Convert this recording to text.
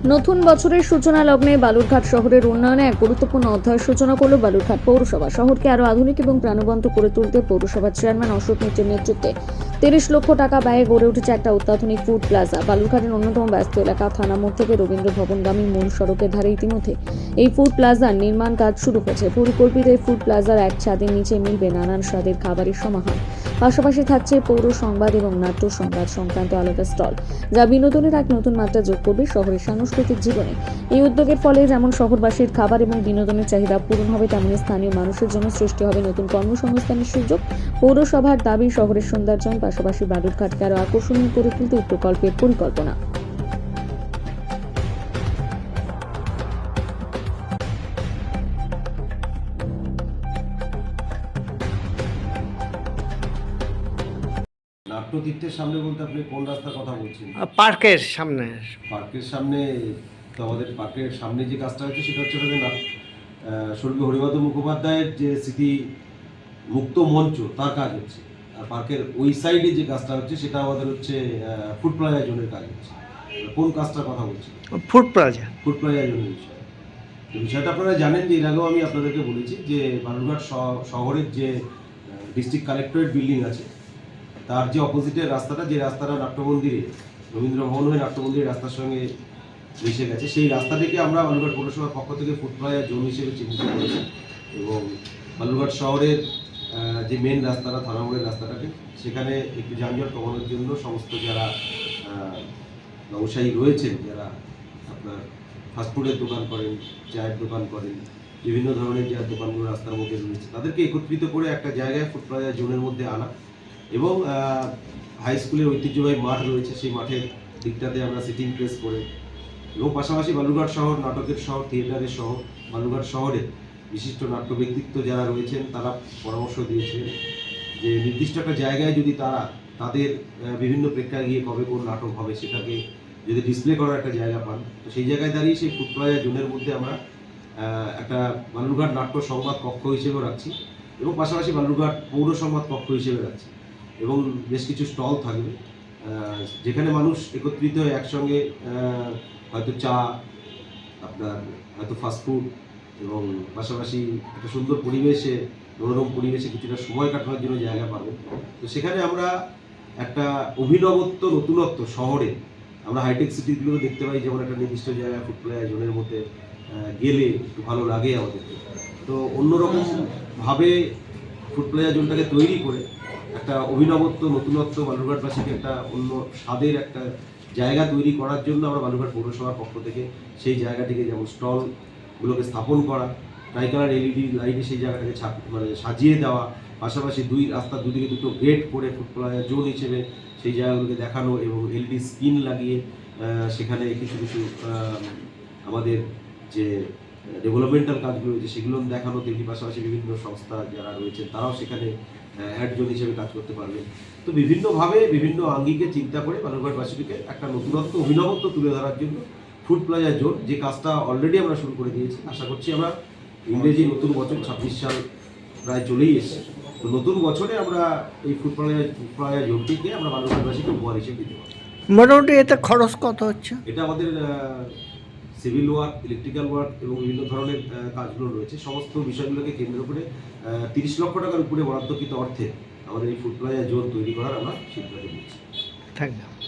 নতুন বছরের সূচনা লগ্নে বালুরঘাট শহরের উন্নয়নে এক গুরুত্বপূর্ণ অধ্যায়ের সূচনা করল বালুরঘাট পৌরসভা। শহরকে আরও আধুনিক এবং প্রাণবন্ত করে তুলতে পৌরসভার চেয়ারম্যান অশোক মিত্রের নেতৃত্বে ৩০ লক্ষ টাকা ব্যয়ে গড়ে উঠেছে একটা অত্যাধুনিক ফুড প্লাজা। বালুরঘাটের অন্যতম ব্যস্ত এলাকা থানা মোড় থেকে রবীন্দ্র ভবনগামী মূল সড়কের ধারে ইতিমধ্যে এই ফুড প্লাজার নির্মাণ কাজ শুরু হয়েছে। পরিকল্পিত এই ফুড প্লাজার এক ছাদের নিচে মিলবে নানান স্বাদের খাবারের সমাহার। পাশাপাশি থাকছে পৌর সংবাদ এবং নাট্য সংবাদ সংক্রান্ত আলাদা স্টল, যা বিনোদনের এক নতুন মাত্রা যোগ করবে শহরের সাংস্কৃতিক জীবনে। এই উদ্যোগের ফলে যেমন শহরবাসীর খাবার এবং বিনোদনের চাহিদা পূরণ হবে, তেমনি স্থানীয় মানুষের জন্য সৃষ্টি হবে নতুন কর্মসংস্থানের সুযোগ। পৌরসভার দাবি শহরের সৌন্দর্যায়ন, পাশাপাশি বালুরঘাটকে আরও আকর্ষণীয় করে তুলতে এই প্রকল্পের পরিকল্পনা। নাট্যতীর্থের সামনে বলতে আপনি কোন রাস্তার কথা বলছেন? পার্কের সামনে। পার্কের সামনে। তো আমাদের পার্কের সামনে যে কাজটা হচ্ছে সেটা হচ্ছে স্বর্গীয় হরিবাদু মুখোপাধ্যায়ের যে স্মৃতি মুক্ত মঞ্চ, তার কাজ হচ্ছে। আর পার্কের ওই সাইডে যে কাজটা হচ্ছে সেটা আমাদের হচ্ছে ফুড প্লাজা জোনের কাজ হচ্ছে। কোন কাজটার কথা বলছি? Food plaza. ফুড প্লাজা জোনের বিষয়। তো বিষয়টা আপনারা জানেন যে এর আগেও আমি আপনাদেরকে বলেছি যে বালুরঘাট শহরের যে ডিস্ট্রিক্ট কালেক্টরেট বিল্ডিং আছে, তার যে অপোজিটের রাস্তাটা, যে রাস্তাটা নাট্যমন্দিরে রবীন্দ্র ভবন হয়ে নাট্যমন্দিরের রাস্তার সঙ্গে মিশে গেছে, সেই রাস্তাটিকে আমরা বালুরঘাট পৌরসভার পক্ষ থেকে ফুড প্লাজা জোন হিসেবে চিহ্নিত করেছি। এবং বালুরঘাট শহরের যে মেন রাস্তাটা, থানা মোড়ের রাস্তাটাকে, সেখানে একটু যানজট কমানোর জন্য সমস্ত যারা ব্যবসায়ী রয়েছেন, যারা আপনার ফাস্টফুডের দোকান করেন, চায়ের দোকান করেন, বিভিন্ন ধরনের যে দোকানগুলো রাস্তার মধ্যে রয়েছে, তাদেরকে একত্রিত করে একটা জায়গায় ফুড প্লাজা জোনের মধ্যে আনা। এবং হাই স্কুলের ঐতিহ্যবাহী মাঠ রয়েছে, সেই মাঠের দিকটাতে আমরা সিটিং প্লেস করে, এবং পাশাপাশি বালুরঘাট শহর নাটকের শহর, থিয়েটারের শহর, বালুরঘাট শহরে বিশিষ্ট নাট্য ব্যক্তিত্ব যারা রয়েছেন তারা পরামর্শ দিয়েছেন যে নির্দিষ্ট একটা জায়গায় যদি তারা তাদের বিভিন্ন প্রেক্ষাগৃহে কবে কোন নাটক হবে সেটাকে যদি ডিসপ্লে করার একটা জায়গা পান, তো সেই জায়গায় দাঁড়িয়ে সেই ফুড প্লাজা জোনের মধ্যে আমরা একটা বালুরঘাট নাট্য সংবাদ কক্ষ হিসেবেও রাখছি, এবং পাশাপাশি বালুরঘাট পৌর সংবাদ কক্ষ হিসেবে রাখছি। এবং বেশ কিছু স্টল থাকবে যেখানে মানুষ একত্রিত হয়ে একসঙ্গে হয়তো চা, আপনার হয়তো ফাস্টফুড, এবং পাশাপাশি একটা সুন্দর পরিবেশে, মনোরম পরিবেশে কিছুটা সময় কাটানোর জন্য জায়গা পাবেন। তো সেখানে আমরা একটা অভিনবত্ব, নতুনত্ব শহরে আমরা হাইটেক সিটিগুলো দেখতে পাই, যেমন একটা নির্দিষ্ট জায়গায় ফুড প্লাজা জোনের মধ্যে গেলে একটু ভালো লাগে আমাদেরকে। তো অন্যরকমভাবে ফুড প্লাজা জোনটাকে তৈরি করে একটা অভিনবত্ব, নতুনত্ব, বালুরঘাটবাসীকে একটা অন্য স্বাদের একটা জায়গা তৈরি করার জন্য আমরা বালুরঘাট পৌরসভার পক্ষ থেকে সেই জায়গাটিকে, যেমন স্টলগুলোকে স্থাপন করা, ট্রাইকালার এলইডি লাইটে সেই জায়গাটাকে সাজিয়ে দেওয়া, পাশাপাশি রাস্তার দুদিকে দুটো গেট করে ফুড প্লাজা জোন হিসেবে সেই জায়গাগুলোকে দেখানো, এবং এলইডি স্ক্রিন লাগিয়ে সেখানে কিছু কিছু আমাদের যে ডেভেলপমেন্টাল কাজগুলো রয়েছে সেগুলো দেখানো, তেমনি পাশাপাশি বিভিন্ন সংস্থা যারা রয়েছে তারাও সেখানে অ্যাড জোন হিসেবে কাজ করতে পারবে। তো বিভিন্নভাবে বিভিন্ন আঙ্গিকে চিন্তা করে বালুরঘাটবাসীকে একটা নতুনত্ব, অভিনবত্ব তুলে ধরার জন্য ফুড প্লাজা জোন, যে কাজটা অলরেডি আমরা শুরু করে দিয়েছি। আশা করছি আমরা ইংরেজি নতুন বছর 26 সাল প্রায় চলেই এসেছে, তো নতুন বছরে আমরা এই ফুড প্লাজা জোনটিকে আমরা বালুরঘাটবাসীকে উপহার হিসেবে দিতে পারি। মোটামুটি এতে খরচ কত হচ্ছে? এটা আমাদের সিভিল ওয়ার্ক, ইলেকট্রিক্যাল ওয়ার্ক এবং বিভিন্ন ধরনের কাজগুলো রয়েছে, সমস্ত বিষয়গুলোকে কেন্দ্র করে 30 লক্ষ টাকার উপরে বরাদ্দকৃত অর্থে আমাদের এই ফুড প্লাজা জোন তৈরি করার আমরা সিদ্ধান্ত নিয়েছি। Thank you.